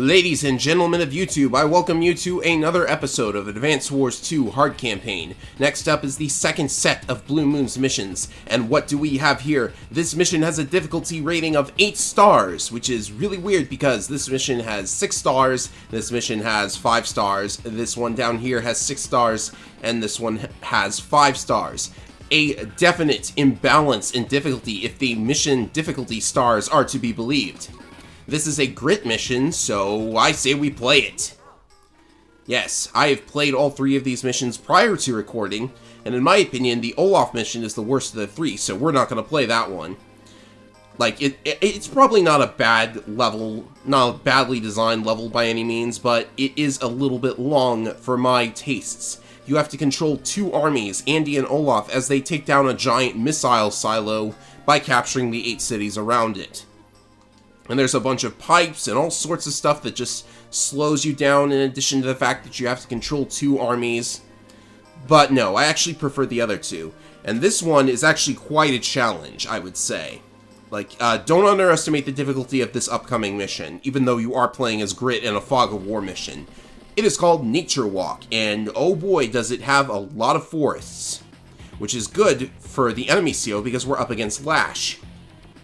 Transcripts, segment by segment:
Ladies and gentlemen of YouTube, I welcome you to another episode of Advance Wars 2 Hard Campaign. Next up is the second set of Blue Moon's missions, and what do we have here? This mission has a difficulty rating of 8 stars, which is really weird because this mission has 6 stars, this mission has 5 stars, this one down here has 6 stars, and this one has 5 stars. A definite imbalance in difficulty if the mission difficulty stars are to be believed. This is a grit mission, so I say we play it. Yes, I have played all 3 of these missions prior to recording, and in my opinion, the Olaf mission is the worst of the 3, so we're not going to play that one. Like, it's probably not a bad level, not a badly designed level by any means, but it is a little bit long for my tastes. You have to control 2 armies, Andy and Olaf, as they take down a giant missile silo by capturing the 8 cities around it. And there's a bunch of pipes and all sorts of stuff that just slows you down in addition to the fact that you have to control 2 armies. But no, I actually prefer the other 2. And this one is actually quite a challenge, I would say. Like, don't underestimate the difficulty of this upcoming mission, even though you are playing as Grit in a Fog of War mission. It is called Nature Walk, and oh boy does it have a lot of forests. Which is good for the enemy CO because we're up against Lash.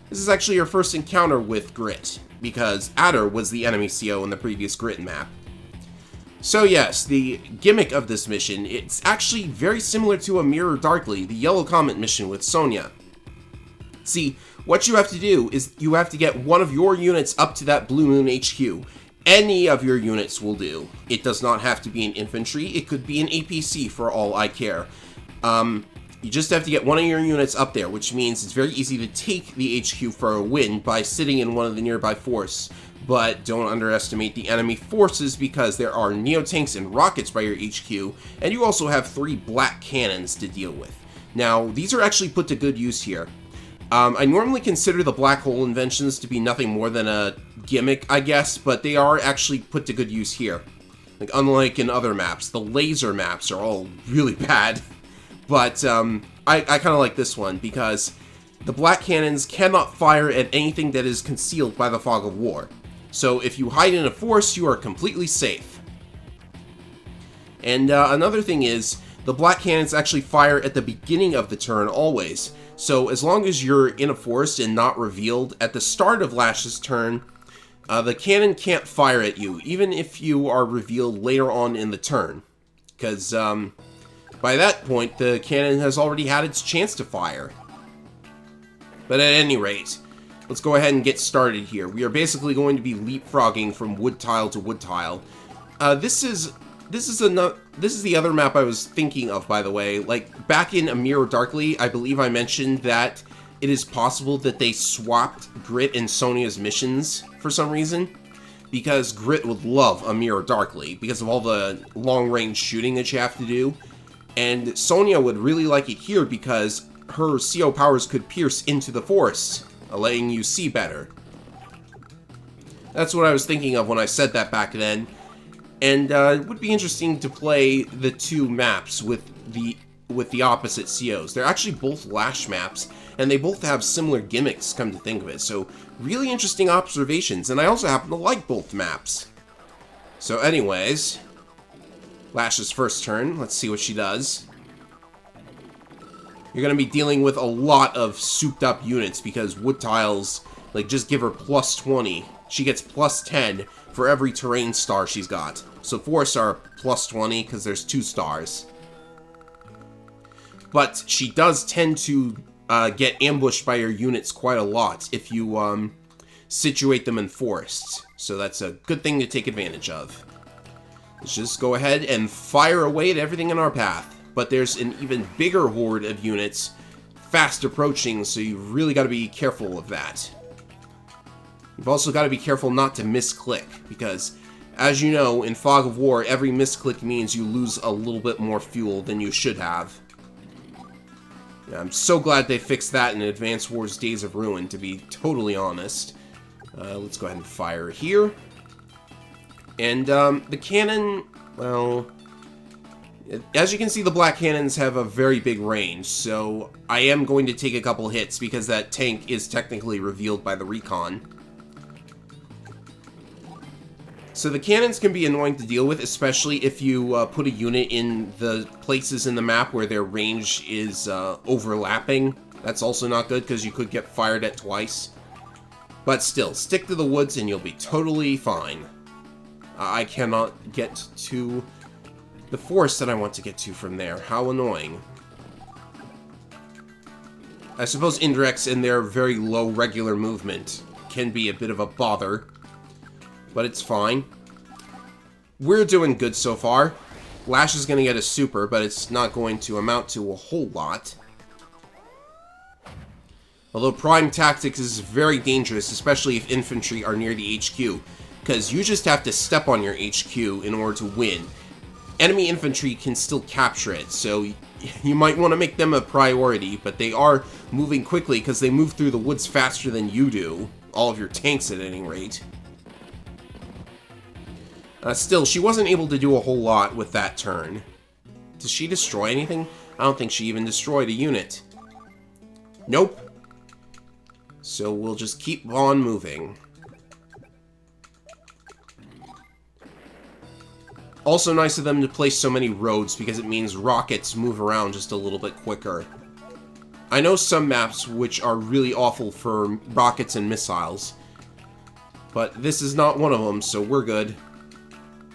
This is actually your first encounter with Grit, because Adder was the enemy CO in the previous Grit map. So yes, the gimmick of this mission, it's actually very similar to a Mirror Darkly, the Yellow Comet mission with Sonya. See, what you have to do is you have to get one of your units up to that Blue Moon HQ. Any of your units will do. It does not have to be an infantry, it could be an APC for all I care. You just have to get one of your units up there, which means it's very easy to take the HQ for a win by sitting in one of the nearby forts. But don't underestimate the enemy forces because there are Neotanks and rockets by your HQ, and you also have 3 black cannons to deal with. Now, these are actually put to good use here. I normally consider the black hole inventions to be nothing more than a gimmick, I guess, but they are actually put to good use here. Like, unlike in other maps, the laser maps are all really bad. But I kind of like this one because the black cannons cannot fire at anything that is concealed by the Fog of War. So if you hide in a forest, you are completely safe. And another thing is, the black cannons actually fire at the beginning of the turn always. So as long as you're in a forest and not revealed at the start of Lash's turn, the cannon can't fire at you, even if you are revealed later on in the turn. Because by that point, the cannon has already had its chance to fire. But at any rate, let's go ahead and get started here. We are basically going to be leapfrogging from wood tile to wood tile. This is the other map I was thinking of, by the way. Like, back in A Mirror Darkly, I believe I mentioned that it is possible that they swapped Grit and Sonya's missions for some reason. Because Grit would love A Mirror Darkly, because of all the long-range shooting that you have to do. And Sonya would really like it here because her CO powers could pierce into the forest, letting you see better. That's what I was thinking of when I said that back then. And it would be interesting to play the 2 maps with the opposite COs. They're actually both Lash maps, and they both have similar gimmicks, come to think of it. So, really interesting observations, and I also happen to like both maps. So anyways, Lash's first turn, let's see what she does. You're going to be dealing with a lot of souped up units because wood tiles, like, just give her plus 20. She gets plus 10 for every terrain star she's got. So forests are plus 20 because there's 2 stars. But she does tend to get ambushed by your units quite a lot if you situate them in forests. So that's a good thing to take advantage of. Let's just go ahead and fire away at everything in our path. But there's an even bigger horde of units fast approaching, so you've really got to be careful of that. You've also got to be careful not to misclick, because, as you know, in Fog of War, every misclick means you lose a little bit more fuel than you should have. Yeah, I'm so glad they fixed that in Advance Wars Days of Ruin, to be totally honest. Let's go ahead and fire here. And the cannon, well, as you can see, the black cannons have a very big range, so I am going to take a couple hits because that tank is technically revealed by the recon. So the cannons can be annoying to deal with, especially if you put a unit in the places in the map where their range is overlapping. That's also not good because you could get fired at twice. But still, stick to the woods and you'll be totally fine. I cannot get to the forest that I want to get to from there. How annoying. I suppose indirects in their very low regular movement can be a bit of a bother. But it's fine. We're doing good so far. Lash is going to get a super, but it's not going to amount to a whole lot. Although Prime Tactics is very dangerous, especially if infantry are near the HQ, because you just have to step on your HQ in order to win. Enemy infantry can still capture it, so you might want to make them a priority, but they are moving quickly because they move through the woods faster than you do. All of your tanks at any rate. Still, she wasn't able to do a whole lot with that turn. Does she destroy anything? I don't think she even destroyed a unit. Nope. So we'll just keep on moving. Also nice of them to place so many roads because it means rockets move around just a little bit quicker. I know some maps which are really awful for rockets and missiles, but this is not one of them, so we're good.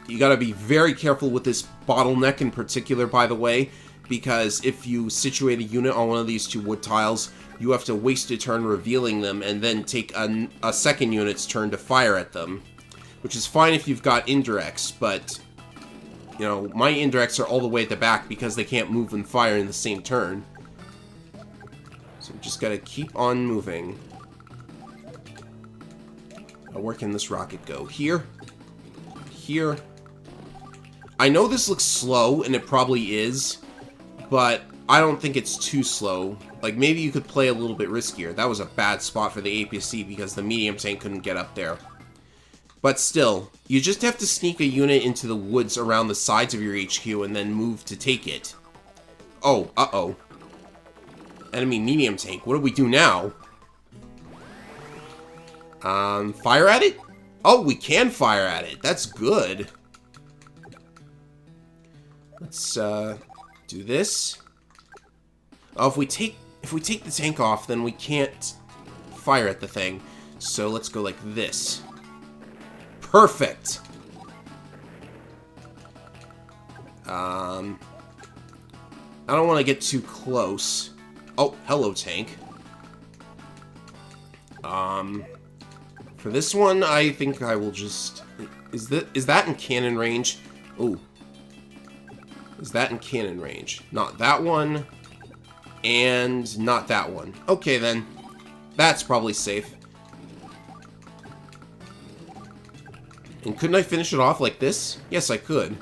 You gotta be very careful with this bottleneck in particular, by the way, because if you situate a unit on one of these two wood tiles, you have to waste a turn revealing them and then take a second unit's turn to fire at them. Which is fine if you've got indirects, but, you know, my indirects are all the way at the back because they can't move and fire in the same turn. So we just gotta keep on moving. Where can this rocket go? Here? Here? I know this looks slow, and it probably is, but I don't think it's too slow. Like, maybe you could play a little bit riskier. That was a bad spot for the APC because the medium tank couldn't get up there. But still, you just have to sneak a unit into the woods around the sides of your HQ and then move to take it. Oh, uh-oh. Enemy medium tank. What do we do now? Fire at it? Oh, we can fire at it. That's good. Let's, do this. Oh, if we take the tank off, then we can't fire at the thing. So let's go like this. Perfect! I don't want to get too close. Oh, hello, tank. For this one, I think I will just... Is that in cannon range? Ooh. Is that in cannon range? Not that one. And not that one. Okay, then. That's probably safe. And couldn't I finish it off like this? Yes, I could.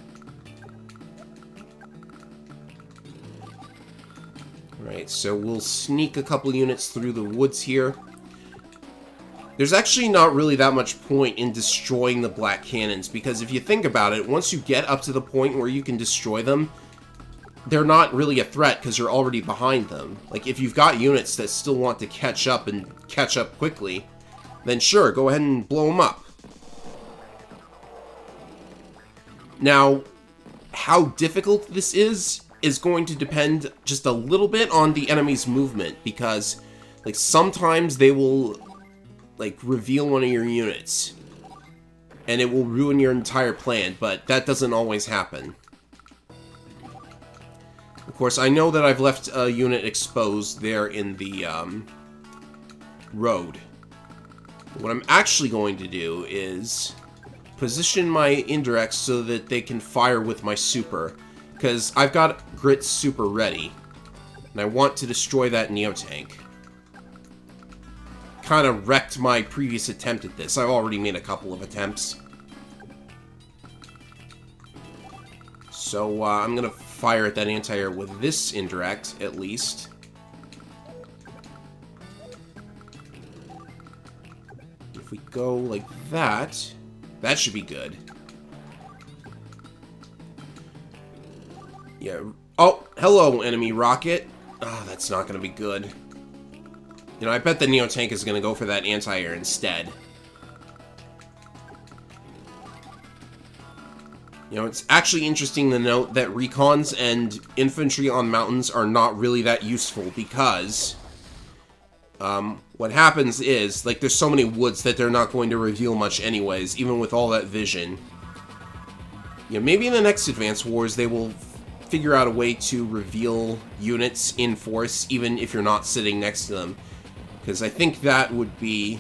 Alright, so we'll sneak a couple units through the woods here. There's actually not really that much point in destroying the black cannons, because if you think about it, once you get up to the point where you can destroy them, they're not really a threat because you're already behind them. Like, if you've got units that still want to catch up and catch up quickly, then sure, go ahead and blow them up. Now, how difficult this is going to depend just a little bit on the enemy's movement, because, like, sometimes they will, like, reveal one of your units, and it will ruin your entire plan, but that doesn't always happen. Of course, I know that I've left a unit exposed there in the, road. What I'm actually going to do is position my indirects so that they can fire with my super, because I've got Grit's super ready, and I want to destroy that Neo-Tank. Kind of wrecked my previous attempt at this. I've already made a couple of attempts. So, I'm gonna fire at that anti-air with this indirect, at least. If we go like that, that should be good. Yeah. Oh, hello, enemy rocket. Oh, that's not gonna be good. You know, I bet the Neo-Tank is gonna go for that anti-air instead. You know, it's actually interesting to note that recons and infantry on mountains are not really that useful because what happens is, like, there's so many woods that they're not going to reveal much anyways, even with all that vision. You know, maybe in the next Advance Wars they will figure out a way to reveal units in force, even if you're not sitting next to them. Because I think that would be,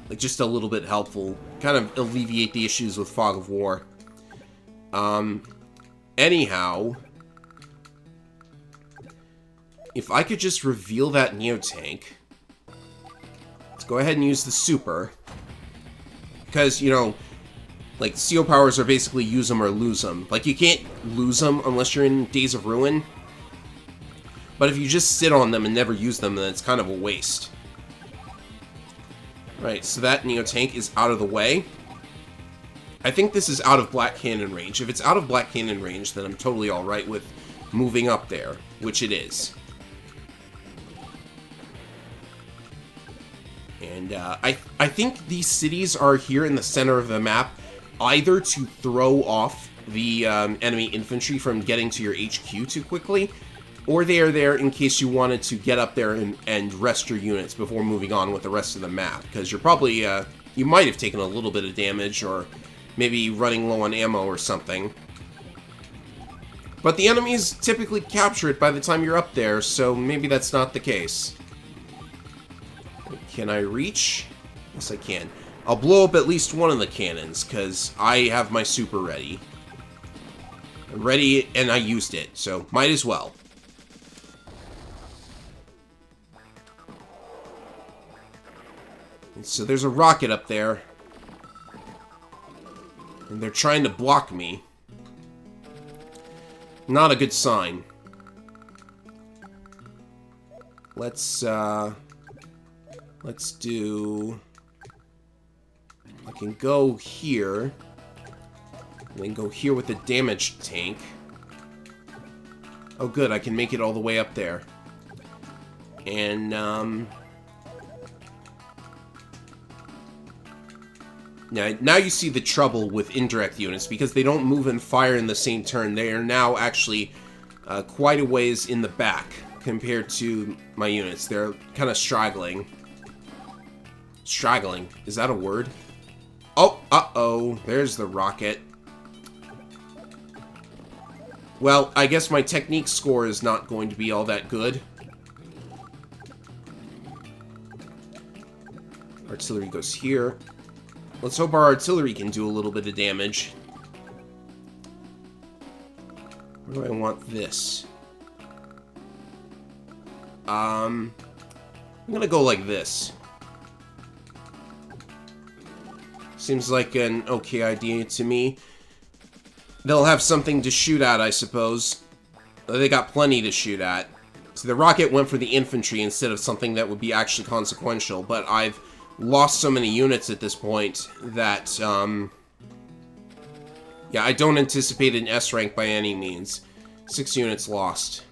like, just a little bit helpful. Kind of alleviate the issues with Fog of War. Anyhow, if I could just reveal that Neo-Tank, let's go ahead and use the Super. Because, you know, like, CO powers are basically use them or lose them. Like, you can't lose them unless you're in Days of Ruin. But if you just sit on them and never use them, then it's kind of a waste. Right, so that Neo-Tank is out of the way. I think this is out of Black Cannon range. If it's out of Black Cannon range, then I'm totally alright with moving up there, which it is. And I think these cities are here in the center of the map, either to throw off the enemy infantry from getting to your HQ too quickly, or they are there in case you wanted to get up there and rest your units before moving on with the rest of the map, because you're probably, you might have taken a little bit of damage, or maybe running low on ammo or something. But the enemies typically capture it by the time you're up there, so maybe that's not the case. Can I reach? Yes, I can. I'll blow up at least one of the cannons, because I have my super ready. I'm ready, and I used it, so might as well. And so there's a rocket up there. And they're trying to block me. Not a good sign. Let's do... I can go here. And then go here with the damaged tank. Oh good, I can make it all the way up there. And, now you see the trouble with indirect units, because they don't move and fire in the same turn. They are now actually quite a ways in the back compared to my units. They're kind of straggling. Straggling. Is that a word? Oh, uh-oh. There's the rocket. Well, I guess my technique score is not going to be all that good. Artillery goes here. Let's hope our artillery can do a little bit of damage. Where do I want this? I'm gonna go like this. Seems like an okay idea to me. They'll have something to shoot at, I suppose. They got plenty to shoot at. So the rocket went for the infantry instead of something that would be actually consequential, but I've lost so many units at this point that, yeah, I don't anticipate an S rank by any means. 6 units lost.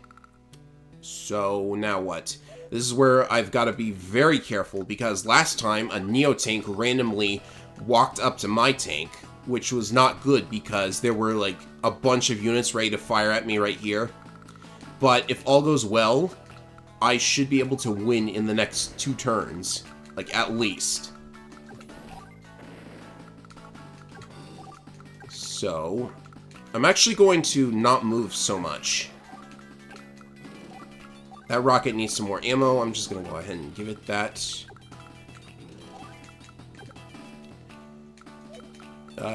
So, now what? This is where I've got to be very careful, because last time a Neo-Tank randomly walked up to my tank, which was not good because there were, like, a bunch of units ready to fire at me right here. But if all goes well, I should be able to win in the next 2 turns. Like, at least. So, I'm actually going to not move so much. That rocket needs some more ammo. I'm just going to go ahead and give it that.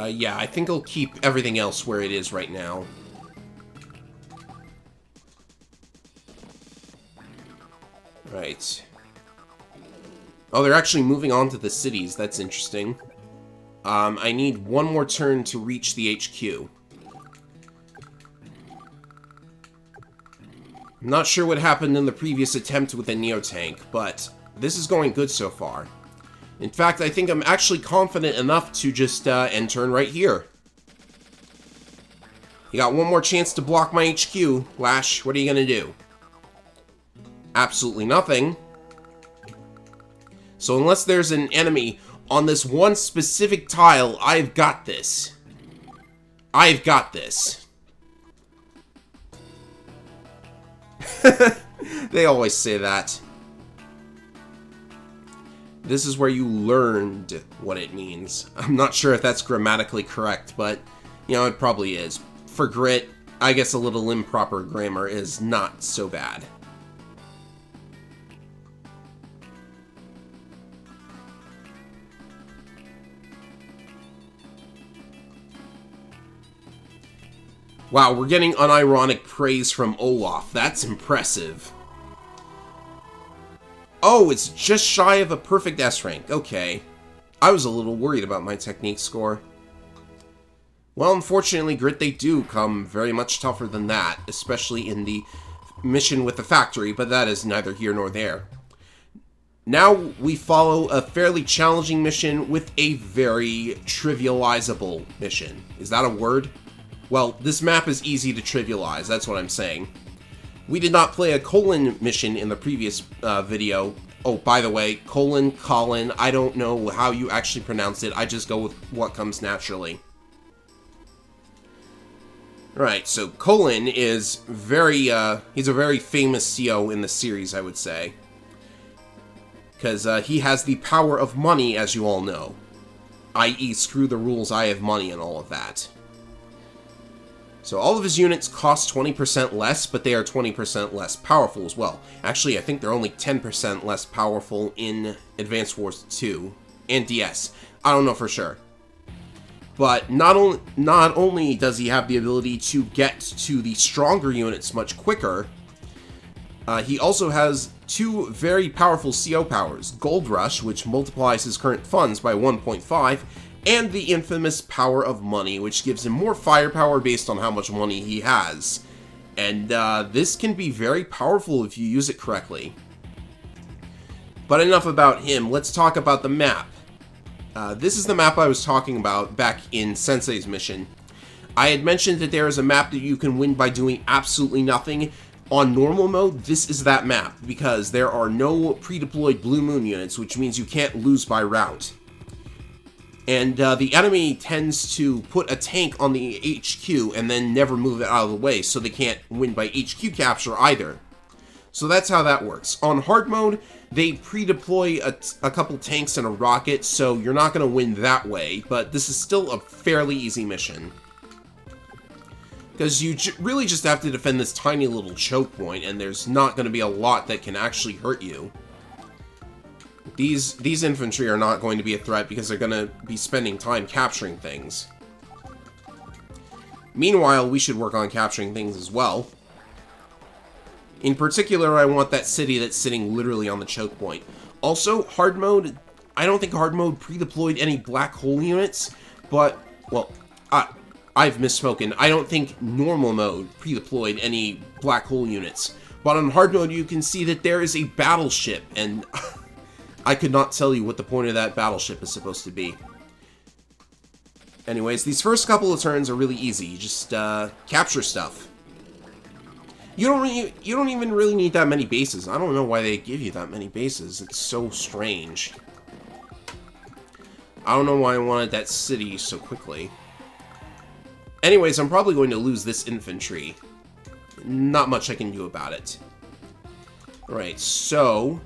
Yeah, I think I'll keep everything else where it is right now. Right. Oh, they're actually moving on to the cities. That's interesting. I need one more turn to reach the HQ. I'm not sure what happened in the previous attempt with the Neo-Tank, but this is going good so far. In fact, I think I'm actually confident enough to just end turn right here. You got one more chance to block my HQ. Lash, what are you going to do? Absolutely nothing. So unless there's an enemy on this one specific tile, I've got this. I've got this. They always say that. This is where you learned what it means. I'm not sure if that's grammatically correct, but, you know, it probably is. For grit, I guess a little improper grammar is not so bad. Wow, we're getting unironic praise from Olaf. That's impressive. Oh, it's just shy of a perfect S rank. Okay. I was a little worried about my technique score. Well, unfortunately, Grit, they do come very much tougher than that, especially in the mission with the factory, but that is neither here nor there. Now we follow a fairly challenging mission with a very trivializable mission. Is that a word? Well, this map is easy to trivialize, that's what I'm saying. We did not play a colon mission in the previous video. Oh, by the way, colon, I don't know how you actually pronounce it, I just go with what comes naturally. Right, so Colin is he's a very famous CO in the series, I would say. Because he has the power of money, as you all know. I.e., screw the rules, I have money and all of that. So all of his units cost 20% less, but they are 20% less powerful as well. Actually, I think they're only 10% less powerful in Advance Wars 2 and DS. I don't know for sure. But not only does he have the ability to get to the stronger units much quicker, he also has two very powerful CO powers. Gold Rush, which multiplies his current funds by 1.5, and the infamous Power of Money, which gives him more firepower based on how much money he has. And this can be very powerful if you use it correctly. But enough about him, let's talk about the map. This is the map I was talking about back in Sensei's mission. I had mentioned that there is a map that you can win by doing absolutely nothing. On normal mode, this is that map, because there are no pre-deployed Blue Moon units, which means you can't lose by route. And the enemy tends to put a tank on the HQ and then never move it out of the way, so they can't win by HQ capture either. So that's how that works. On hard mode, they pre-deploy a couple tanks and a rocket, so you're not going to win that way, but this is still a fairly easy mission. Because you really just have to defend this tiny little choke point, and there's not going to be a lot that can actually hurt you. These infantry are not going to be a threat because they're going to be spending time capturing things. Meanwhile, we should work on capturing things as well. In particular, I want that city that's sitting literally on the choke point. Also, hard mode, I don't think hard mode pre-deployed any black hole units, but, well, I've misspoken. I don't think normal mode pre-deployed any black hole units. But on hard mode, you can see that there is a battleship, and I could not tell you what the point of that battleship is supposed to be. Anyways, these first couple of turns are really easy. You just capture stuff. You don't even really need that many bases. I don't know why they give you that many bases. It's so strange. I don't know why I wanted that city so quickly. Anyways, I'm probably going to lose this infantry. Not much I can do about it. Alright, so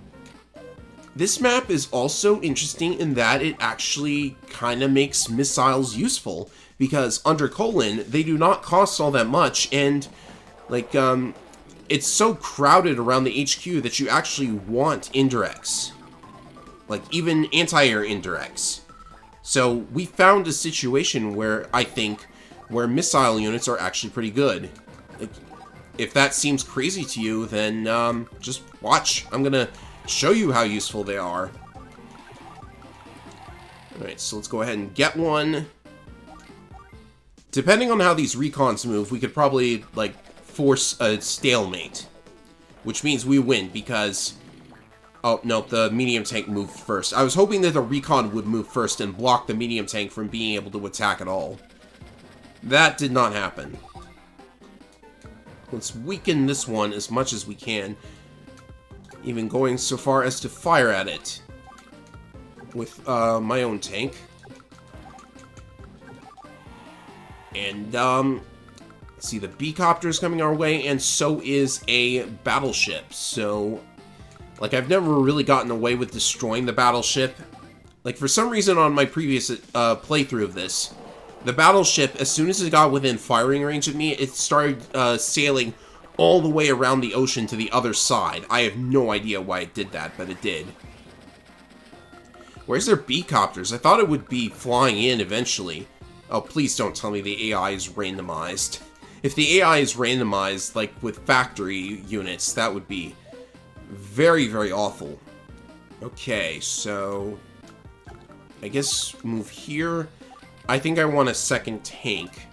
this map is also interesting in that it actually kind of makes missiles useful, because under colon, they do not cost all that much, and like, it's so crowded around the HQ that you actually want indirects. Like, even anti-air indirects. So, we found a situation where, I think, where missile units are actually pretty good. Like, if that seems crazy to you, then, just watch. I'm gonna show you how useful they are. Alright, so let's go ahead and get one. Depending on how these recons move, we could probably, like, force a stalemate. Which means we win, because... Oh, no, the medium tank moved first. I was hoping that the recon would move first and block the medium tank from being able to attack at all. That did not happen. Let's weaken this one as much as we can. Even going so far as to fire at it with my own tank. And, see, the B-copter is coming our way, and so is a battleship. So, like, I've never really gotten away with destroying the battleship. Like, for some reason on my previous playthrough of this, the battleship, as soon as it got within firing range of me, it started sailing all the way around the ocean to the other side. I have no idea why it did that, but it did. Where's their B-copters? I thought it would be flying in eventually. Oh, please don't tell me the AI is randomized. If the AI is randomized, like with factory units, that would be very, very awful. Okay, so I guess move here. I think I want a second tank,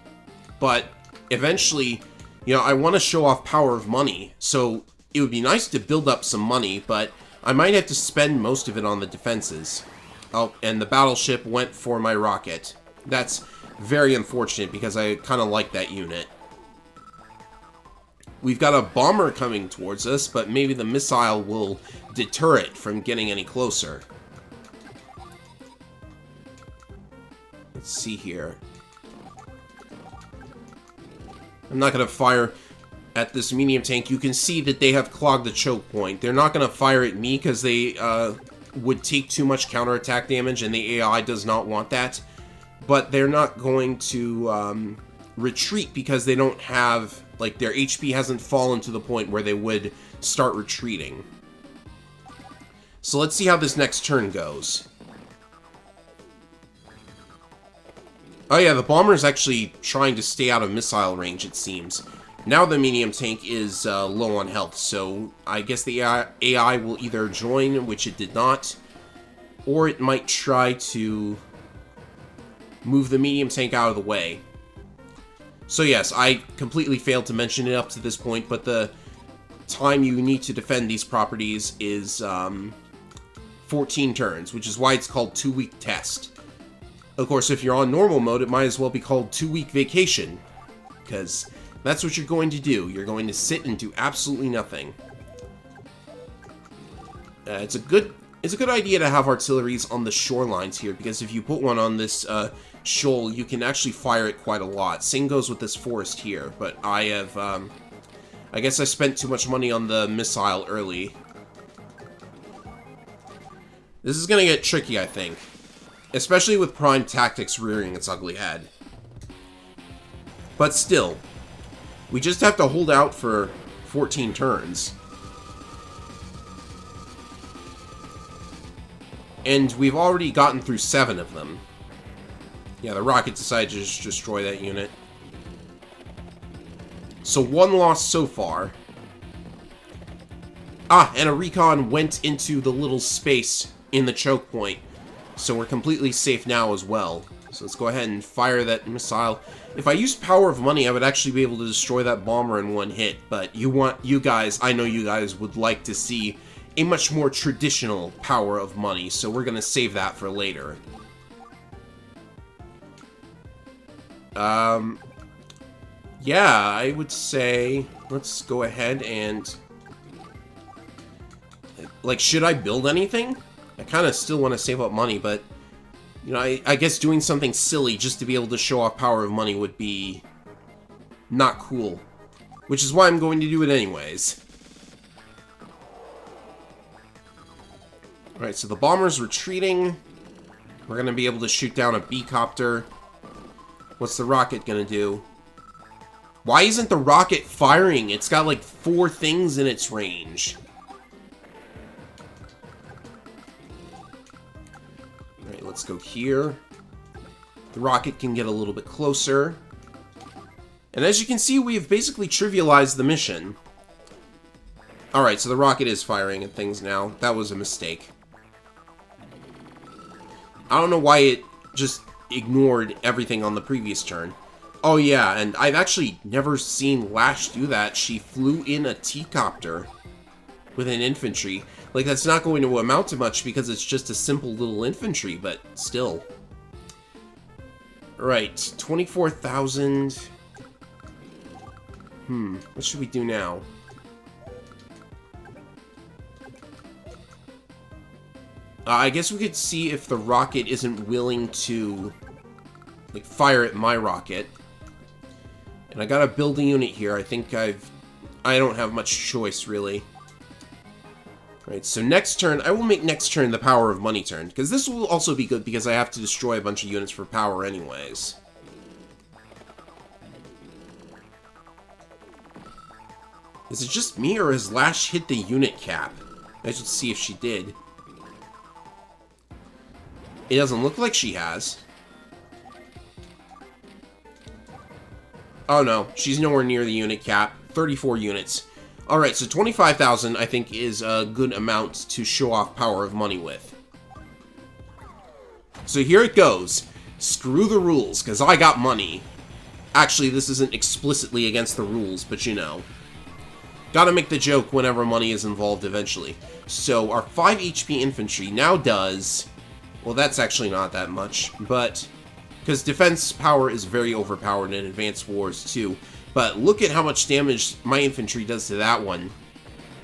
but eventually, you know, I want to show off power of money, so it would be nice to build up some money, but I might have to spend most of it on the defenses. Oh, and the battleship went for my rocket. That's very unfortunate because I kind of like that unit. We've got a bomber coming towards us, but maybe the missile will deter it from getting any closer. Let's see here. I'm not going to fire at this medium tank. You can see that they have clogged the choke point. They're not going to fire at me because they would take too much counterattack damage, and the AI does not want that. But they're not going to retreat because they don't have, like, their HP hasn't fallen to the point where they would start retreating. So let's see how this next turn goes. Oh yeah, the bomber is actually trying to stay out of missile range, it seems. Now the medium tank is low on health, so I guess the AI will either join, which it did not, or it might try to move the medium tank out of the way. So yes, I completely failed to mention it up to this point, but the time you need to defend these properties is 14 turns, which is why it's called 2-week test. Of course, if you're on normal mode, it might as well be called 2-week vacation, because that's what you're going to do. You're going to sit and do absolutely nothing. It's a good idea to have artilleries on the shorelines here, because if you put one on this shoal, you can actually fire it quite a lot. Same goes with this forest here, but I have, I guess I spent too much money on the missile early. This is gonna get tricky, I think. Especially with Prime Tactics rearing its ugly head. But still, we just have to hold out for 14 turns. And we've already gotten through 7 of them. Yeah, the rocket decided to just destroy that unit. So 1 loss so far. Ah, and a recon went into the little space in the choke point. So we're completely safe now as well. So let's go ahead and fire that missile. If I used power of money, I would actually be able to destroy that bomber in 1 hit. But you guys, I know you guys would like to see a much more traditional power of money. So we're going to save that for later. Yeah, I would say let's go ahead and, like, should I build anything? I kind of still want to save up money, but, you know, I guess doing something silly just to be able to show off power of money would be not cool. Which is why I'm going to do it anyways. Alright, so the bomber's retreating. We're going to be able to shoot down a B-copter. What's the rocket going to do? Why isn't the rocket firing? It's got like 4 things in its range. Alright, let's go here. The rocket can get a little bit closer. And as you can see, we have basically trivialized the mission. Alright, so the rocket is firing at things now. That was a mistake. I don't know why it just ignored everything on the previous turn. Oh yeah, and I've actually never seen Lash do that. She flew in a T-copter with an infantry. Like, that's not going to amount to much because it's just a simple little infantry, but still. Right, 24,000. What should we do now? I guess we could see if the rocket isn't willing to, like, fire at my rocket. And I gotta build a unit here. I think I don't have much choice, really. Right, so next turn, I will make next turn the power of money turn, because this will also be good because I have to destroy a bunch of units for power anyways. Is it just me, or has Lash hit the unit cap? I should see if she did. It doesn't look like she has. Oh no, she's nowhere near the unit cap. 34 units. Alright, so 25,000 I think is a good amount to show off power of money with. So here it goes. Screw the rules, because I got money. Actually, this isn't explicitly against the rules, but you know. Gotta make the joke whenever money is involved eventually. So our 5 HP infantry now does... Well, that's actually not that much, but... Because defense power is very overpowered in Advanced Wars too. But look at how much damage my infantry does to that one.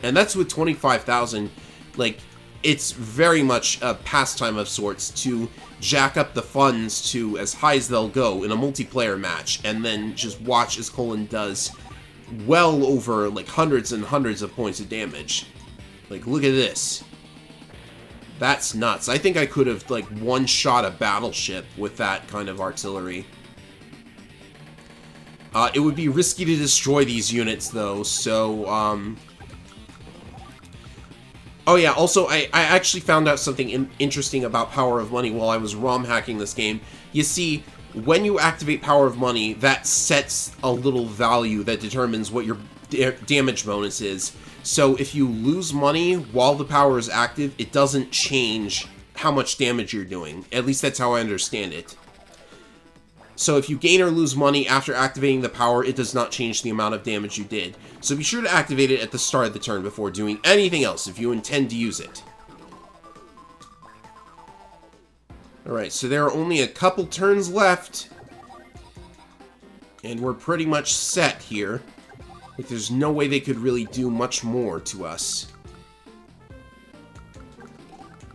And that's with 25,000. Like, it's very much a pastime of sorts to jack up the funds to as high as they'll go in a multiplayer match. And then just watch as Colin does well over, like, hundreds and hundreds of points of damage. Like, look at this. That's nuts. I think I could have, like, one-shot a battleship with that kind of artillery. It would be risky to destroy these units, though, so, Oh yeah, also, I actually found out something interesting about Power of Money while I was ROM hacking this game. You see, when you activate Power of Money, that sets a little value that determines what your damage bonus is. So if you lose money while the power is active, it doesn't change how much damage you're doing. At least that's how I understand it. So if you gain or lose money after activating the power, it does not change the amount of damage you did. So be sure to activate it at the start of the turn before doing anything else if you intend to use it. Alright, so there are only a couple turns left. And we're pretty much set here. Like, there's no way they could really do much more to us.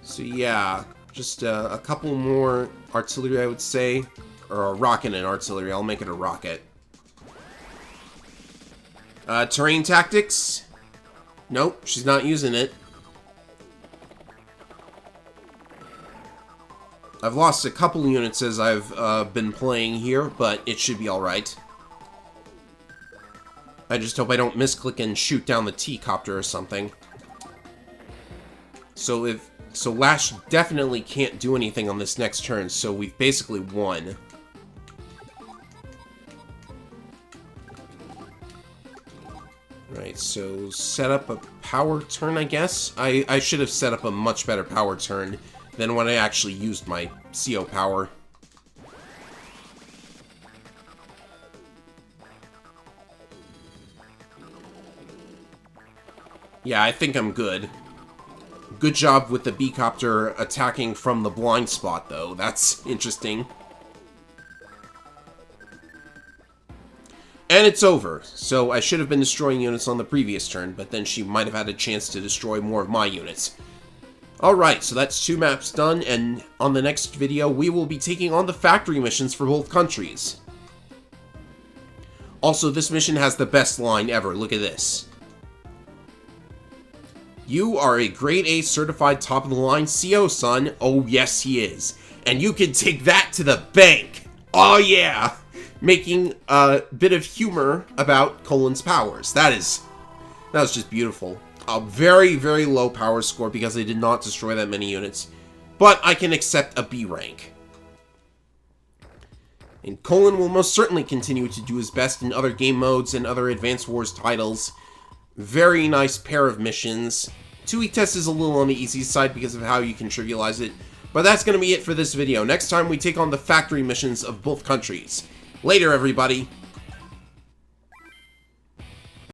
So yeah, just a couple more artillery, I would say. Or a rocket and artillery. I'll make it a rocket. Terrain tactics? Nope, she's not using it. I've lost a couple units as I've been playing here, but it should be alright. I just hope I don't misclick and shoot down the T-copter or something. So Lash definitely can't do anything on this next turn, so we've basically won. Right, so set up a power turn, I guess? I should have set up a much better power turn than when I actually used my CO power. Yeah, I think I'm good. Good job with the B-copter attacking from the blind spot, though. That's interesting. And it's over. So I should have been destroying units on the previous turn, but then she might have had a chance to destroy more of my units. Alright, so that's 2 maps done, and on the next video, we will be taking on the factory missions for both countries. Also, this mission has the best line ever. Look at this. You are a grade A certified top-of-the-line CO, son. Oh, yes, he is. And you can take that to the bank. Oh, yeah. Making a bit of humor about Colin's powers. That was just beautiful. A very, very low power score because I did not destroy that many units. But I can accept a B rank. And Colin will most certainly continue to do his best in other game modes and other Advanced Wars titles. Very nice pair of missions. 2-week test is a little on the easy side because of how you can trivialize it. But that's going to be it for this video. Next time we take on the factory missions of both countries. Later, everybody.